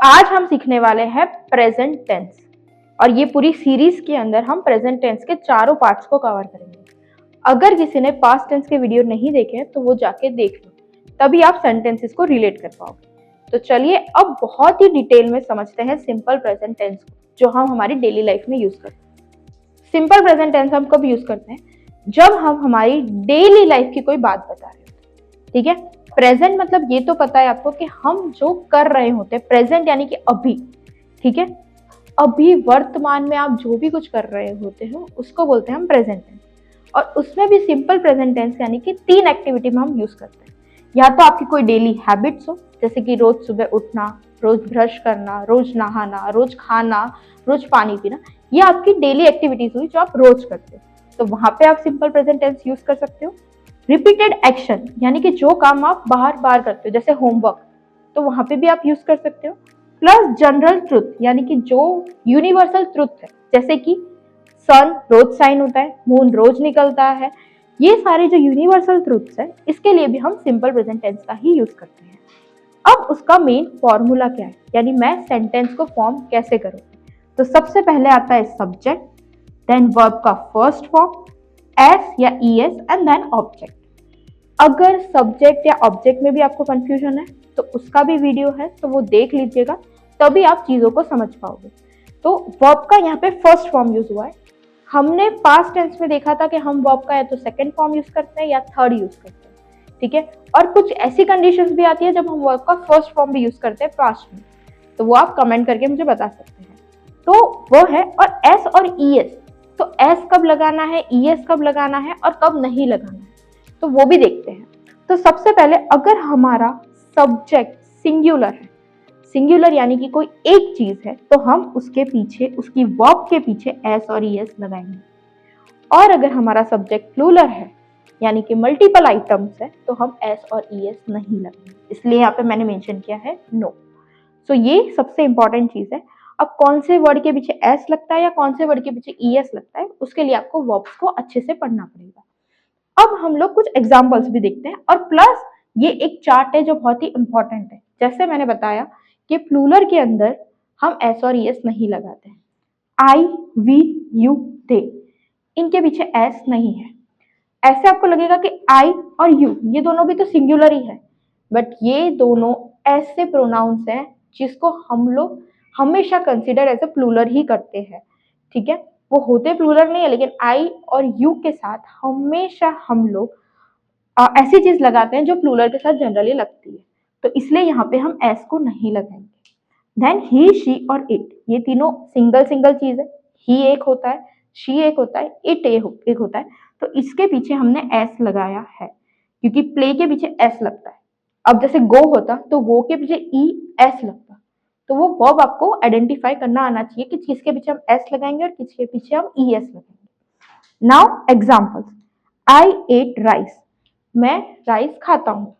आज हम सीखने वाले हैं प्रेजेंट टेंस, और ये पूरी सीरीज के अंदर हम प्रेजेंट टेंस के चारों पार्ट्स को कवर करेंगे। अगर किसी ने पास्ट टेंस के वीडियो नहीं देखे तो वो जाके देख लो, तभी आप सेंटेंसेस को रिलेट कर पाओगे। तो चलिए अब बहुत ही डिटेल में समझते हैं सिंपल प्रेजेंट टेंस को, जो हम हमारी डेली लाइफ में यूज करते हैं। सिंपल प्रेजेंट टेंस हम कब यूज करते हैं? जब हम हमारी डेली लाइफ की कोई बात बता रहे होते हैं। ठीक है, प्रेजेंट मतलब ये तो पता है आपको कि हम जो कर रहे होते हैं, प्रेजेंट यानी कि अभी। ठीक है, अभी वर्तमान में आप जो भी कुछ कर रहे होते हो उसको बोलते हैं हम प्रेजेंट टेंस। और उसमें भी सिंपल प्रेजेंट टेंस यानी कि 3 एक्टिविटी में हम यूज करते हैं। या तो आपकी कोई डेली हैबिट्स हो, जैसे कि रोज सुबह उठना, रोज ब्रश करना, रोज नहाना, रोज खाना, रोज पानी पीना, ये आपकी डेली एक्टिविटीज हुई जो आप रोज करते हो, तो वहां पे आप सिंपल प्रेजेंट टेंस यूज कर सकते हो। रिपीटेड एक्शन यानी कि जो काम आप बार बार करते हो, जैसे होमवर्क, तो वहां पे भी आप यूज कर सकते हो। प्लस जनरल ट्रुथ यानी कि जो यूनिवर्सल ट्रुथ है, जैसे कि सन रोज साइन होता है, मून रोज निकलता है, ये सारे जो यूनिवर्सल ट्रुथ्स है, इसके लिए भी हम सिंपल प्रेजेंट टेंस का ही यूज करते हैं। अब उसका मेन फॉर्मूला क्या है, यानी मैं सेंटेंस को फॉर्म कैसे करूँ? तो सबसे पहले आता है सब्जेक्ट, देन वर्ब का फर्स्ट फॉर्म एस या ईएस एंड देन ऑब्जेक्ट। अगर सब्जेक्ट या ऑब्जेक्ट में भी आपको कंफ्यूजन है तो उसका भी वीडियो है, तो वो देख लीजिएगा, तभी आप चीजों को समझ पाओगे। तो वर्ब का यहाँ पे फर्स्ट फॉर्म यूज हुआ है। हमने पास्ट टेंस में देखा था कि हम वर्ब का या तो सेकंड फॉर्म यूज करते हैं या थर्ड यूज करते हैं। ठीक है, और कुछ ऐसी कंडीशंस भी आती है जब हम वर्ब का फर्स्ट फॉर्म भी यूज करते हैं पास्ट में, तो वो आप कमेंट करके मुझे बता सकते हैं। तो वो है, और एस और ईएस, तो एस कब लगाना है, ईएस कब लगाना है और कब नहीं लगाना है, तो वो भी देखते हैं। तो सबसे पहले अगर हमारा सब्जेक्ट सिंगुलर है, सिंगुलर यानी कि कोई एक चीज है, तो हम उसके पीछे, उसकी वर्ब के पीछे एस और ईएस लगाएंगे। और अगर हमारा सब्जेक्ट प्लूरल है यानी कि मल्टीपल आइटम्स है, तो हम एस और ईएस नहीं लगाएंगे, इसलिए यहाँ पे मैंने मेंशन किया है नो। सो ये सबसे इंपॉर्टेंट चीज है। अब कौन से वर्ड के पीछे एस लगता है या कौन से वर्ड के पीछे ईएस लगता है, उसके लिए आपको वर्ब्स को अच्छे से पढ़ना पड़ेगा। अब हम लोग कुछ एग्जाम्पल्स भी देखते हैं, और प्लस ये एक चार्ट है जो बहुत ही इंपॉर्टेंट है। जैसे मैंने बताया कि प्लूरल के अंदर हम एस और ईएस नहीं लगाते हैं। आई, वी, यू, दे, इनके पीछे एस नहीं है। ऐसे आपको लगेगा कि आई और यू ये दोनों भी तो सिंगुलर ही है, बट ये दोनों ऐसे प्रोनाउंस हैं जिसको हम लोग हमेशा कंसिडर एज ए प्लूरल ही करते हैं। ठीक है, वो होते प्लूरल नहीं है, लेकिन आई और यू के साथ हमेशा हम लोग ऐसी चीज लगाते हैं जो प्लूरल के साथ जनरली लगती है, तो इसलिए यहाँ पे हम एस को नहीं लगाएंगे। देन ही, शी और इट, ये तीनों सिंगल सिंगल चीज है। ही एक होता है, शी एक होता है, इट एक होता है, तो इसके पीछे हमने एस लगाया है, क्योंकि प्ले के पीछे एस लगता है। अब जैसे गो होता तो गो के पीछे ई एस लगता, तो वो वर्ब आपको आइडेंटिफाई करना आना चाहिए कि किसके पीछे हम एस लगाएंगे और किसके पीछे हम ई एस लगाएंगे। नाउ एग्जाम्पल्स, आई एट राइस, मैं राइस खाता हूँ।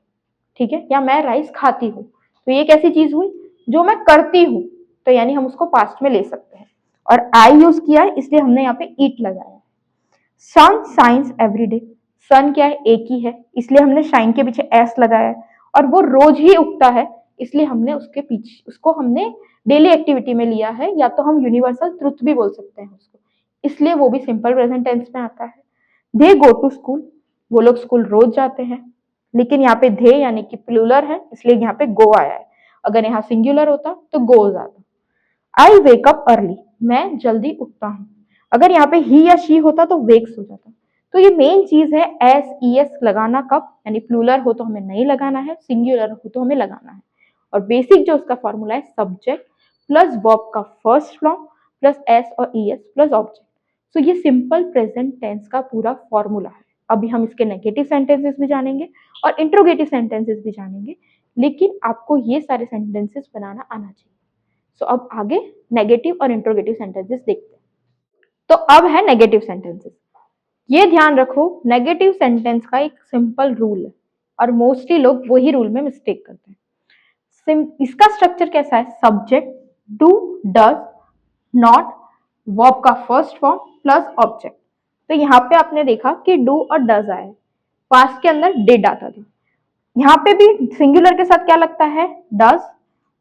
ठीक है, या मैं राइस खाती हूँ, तो ये कैसी चीज हुई, जो मैं करती हूँ, तो यानी हम उसको पास्ट में ले सकते हैं। और आई यूज किया है इसलिए हमने यहाँ पे ईट लगाया है। सन शाइन्स एवरी डे, सन क्या है, एक ही है, इसलिए हमने शाइन के पीछे एस लगाया है। और वो रोज ही उगता है, इसलिए हमने उसके पीछे, उसको हमने डेली एक्टिविटी में लिया है, या तो हम यूनिवर्सल ट्रुथ भी बोल सकते हैं उसको, इसलिए वो भी सिंपल प्रेजेंट टेंस में आता है। दे गो टू स्कूल, वो लोग स्कूल रोज जाते हैं, लेकिन यहाँ पे दे यानी कि प्लूरल है, इसलिए यहाँ पे गो आया है। अगर यहाँ सिंगुलर होता तो गोज आता। आई वेक अप अर्ली, मैं जल्दी उठता हूँ, अगर यहाँ पे ही या शी होता तो वेक्स हो जाता। तो ये मेन चीज है, एस ई एस लगाना कब, यानी प्लूरल हो तो हमें नहीं लगाना है, सिंगुलर हो तो हमें लगाना है। और बेसिक जो उसका फॉर्मूला है, सब्जेक्ट प्लस वर्ब का फर्स्ट फॉर्म प्लस एस और ई एस प्लस ऑब्जेक्ट। तो ये सिंपल प्रेजेंट टेंस का पूरा फॉर्मूला है। अभी हम इसके नेगेटिव सेंटेंसेस भी जानेंगे और इंट्रोगेटिव सेंटेंसेस भी जानेंगे, लेकिन आपको ये सारे सेंटेंसेस बनाना आना चाहिए। सो अब आगे नेगेटिव और इंट्रोगेटिव सेंटेंसेस देखते हैं। तो अब है नेगेटिव सेंटेंसेस। ये ध्यान रखो, नेगेटिव सेंटेंस का एक सिंपल रूल है, और मोस्टली लोग वही रूल में मिस्टेक करते हैं। इसका स्ट्रक्चर कैसा है, subject, do, does, not, verb का फर्स्ट फॉर्म प्लस ऑब्जेक्ट। तो यहाँ पे आपने देखा कि डू और डज आए, पास्ट के अंदर डिड आता था। यहाँ पे भी सिंगुलर के साथ क्या लगता है, डज,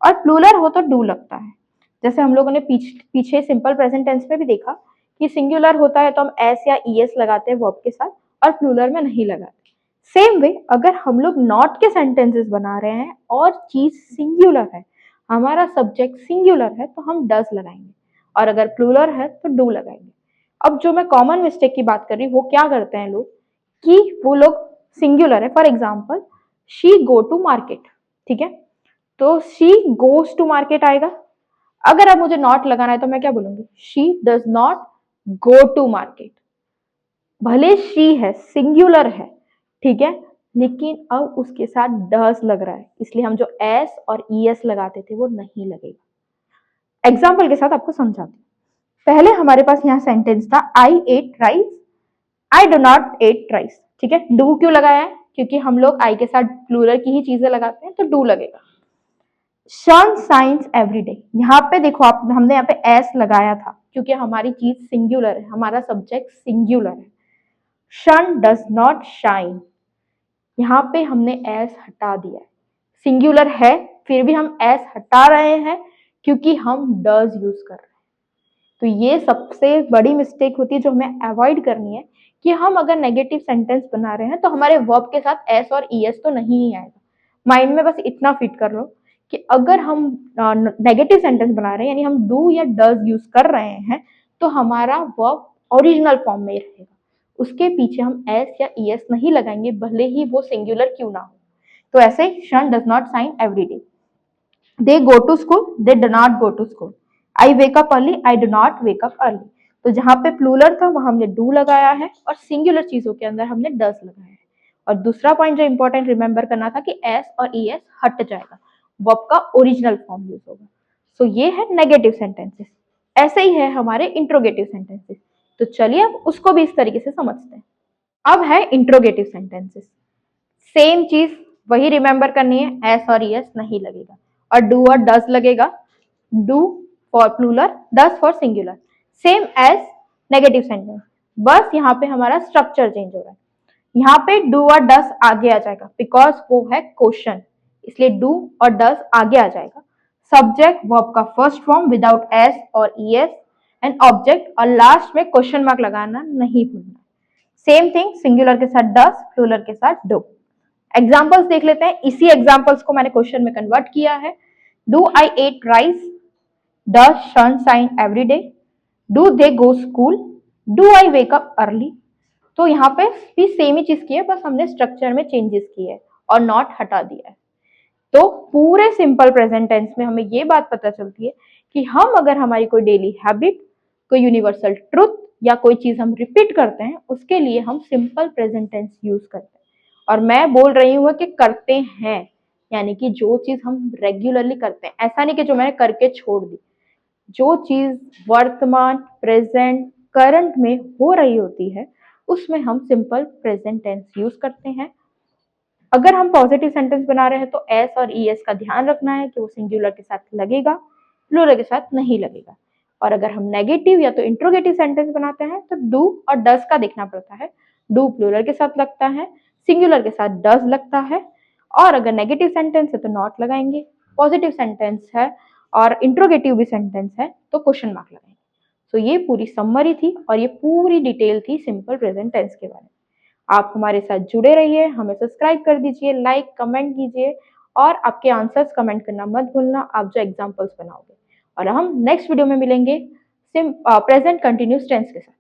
और प्लूरल हो तो डू लगता है। जैसे हम लोगों ने पीछे सिंपल प्रेजेंट टेंस में भी देखा कि सिंगुलर होता है तो हम एस या ईएस लगाते हैं वर्ब के साथ और प्लूरल में नहीं लगाते। सेम वे अगर हम लोग नॉट के सेंटेंसेस बना रहे हैं और चीज सिंगुलर है, हमारा सब्जेक्ट सिंगुलर है तो हम डज लगाएंगे, और अगर प्लूरल है तो डू लगाएंगे। अब जो मैं कॉमन मिस्टेक की बात कर रही हूँ वो क्या करते हैं लोग कि वो लोग सिंगुलर है, for example she go to market, ठीक है, तो शी गोज टू मार्केट आएगा। अगर अब मुझे नॉट लगाना है तो मैं क्या बोलूंगी, she does not go to market. भले शी है, सिंगुलर है, ठीक है, लेकिन अब उसके साथ डज लग रहा है, इसलिए हम जो एस और ईएस लगाते थे वो नहीं लगेगा। एग्जाम्पल के साथ आपको समझाती हूँ। पहले हमारे पास यहाँ सेंटेंस था I ate rice, I do not eat rice, ठीक है। डू क्यों लगाया है, क्योंकि हम लोग आई के साथ प्लूरल की ही चीजें लगाते हैं तो डू लगेगा। सन साइंस एवरीडे, यहाँ पे देखो आप, हमने यहाँ पे एस लगाया था क्योंकि हमारी चीज सिंगुलर है, हमारा सब्जेक्ट सिंगुलर है। सन डज नॉट शाइन, यहाँ पे हमने एस हटा दिया है, सिंगुलर है फिर भी हम एस हटा रहे हैं क्योंकि हम डज यूज कर रहे हैं। तो ये सबसे बड़ी मिस्टेक होती है जो हमें अवॉइड करनी है कि हम अगर नेगेटिव सेंटेंस बना रहे हैं तो हमारे वर्ब के साथ एस और ईएस तो नहीं ही आएगा। माइंड में बस इतना फिट कर लो कि अगर हम नेगेटिव सेंटेंस बना रहे हैं, यानी हम डू या डज यूज कर रहे हैं, तो हमारा वर्ब ओरिजिनल फॉर्म में रहेगा, उसके पीछे हम एस या ईएस नहीं लगाएंगे भले ही वो सिंगुलर क्यों ना हो। तो ऐसे sun does not shine every day, they go to school, they do not go to school, I wake up early, I do not wake up early. तो जहां पे प्लूरल था वहां हमने डू लगाया है और सिंगुलर चीजों के अंदर हमने डज लगाया है। और दूसरा पॉइंट जो इंपॉर्टेंट रिमेंबर करना था कि एस और ईएस हट जाएगा, वर्ब का ओरिजिनल फॉर्म यूज होगा। सो ये है नेगेटिव सेंटेंसेस। ऐसे ही है हमारे इंट्रोगेटिव सेंटेंसेस। तो चलिए अब उसको भी इस तरीके से समझते हैं। अब है इंट्रोगेटिव सेंटेंसेस। सेम चीज वही रिमेंबर करनी है, एस और ईएस नहीं लगेगा और डू और डज लगेगा। Do for plural, does for singular, same as negative sentence, बस यहाँ पे हमारा स्ट्रक्चर चेंज हो रहा है। यहाँ पे डू और डज आगे आ जाएगा बिकॉज वो है क्वेश्चन, इसलिए डू और डज आगे आ जाएगा। सब्जेक्ट वर्ब का फर्स्ट फॉर्म विदाउट एस और ईएस एंड ऑब्जेक्ट, और लास्ट में क्वेश्चन मार्क लगाना नहीं भूलना। सेम थिंग सिंगुलर के साथ डज, प्लूरल के साथ डू। एग्जाम्पल्स देख लेते हैं, इसी एग्जाम्पल्स को मैंने क्वेश्चन में कन्वर्ट किया है। Do I ate rice, does sun shine every day, do they go school, do I wake up early. तो यहाँ पे भी सेम ही चीज की है, बस हमने स्ट्रक्चर में चेंजेस किए हैं और नॉट हटा दिया है। तो पूरे सिंपल प्रेजेंट टेंस में हमें ये बात पता चलती है कि हम अगर हमारी कोई डेली हैबिट, कोई यूनिवर्सल ट्रुथ या कोई चीज हम रिपीट करते हैं, उसके लिए हम सिंपल प्रेजेंट टेंस यूज करते हैं। और मैं बोल रही हूँ कि करते हैं, यानी कि जो चीज हम रेगुलरली करते हैं, ऐसा नहीं कि जो मैंने करके छोड़ दी। जो चीज वर्तमान, प्रेजेंट, करंट में हो रही होती है उसमें हम सिंपल प्रेजेंट टेंस यूज करते हैं। अगर हम पॉजिटिव सेंटेंस बना रहे हैं तो एस और ईएस का ध्यान रखना है कि वो सिंगुलर के साथ लगेगा, प्लूरल के साथ नहीं लगेगा। और अगर हम नेगेटिव या तो इंट्रोगेटिव सेंटेंस बनाते हैं तो डू और डज का देखना पड़ता है। डू प्लूरल के साथ लगता है, सिंगुलर के साथ डज लगता है, और अगर नेगेटिव सेंटेंस है तो नॉट लगाएंगे, पॉजिटिव सेंटेंस है और इंट्रोगेटिव भी सेंटेंस है तो क्वेश्चन मार्क लगाएंगे। तो ये पूरी समरी थी और ये पूरी डिटेल थी सिंपल प्रेजेंट टेंस के बारे में। आप हमारे साथ जुड़े रहिए, हमें सब्सक्राइब कर दीजिए, लाइक कमेंट कीजिए और आपके आंसर्स कमेंट करना मत भूलना, आप जो एग्जाम्पल्स बनाओगे। और हम नेक्स्ट वीडियो में मिलेंगे प्रेजेंट कंटिन्यूस टेंस के साथ।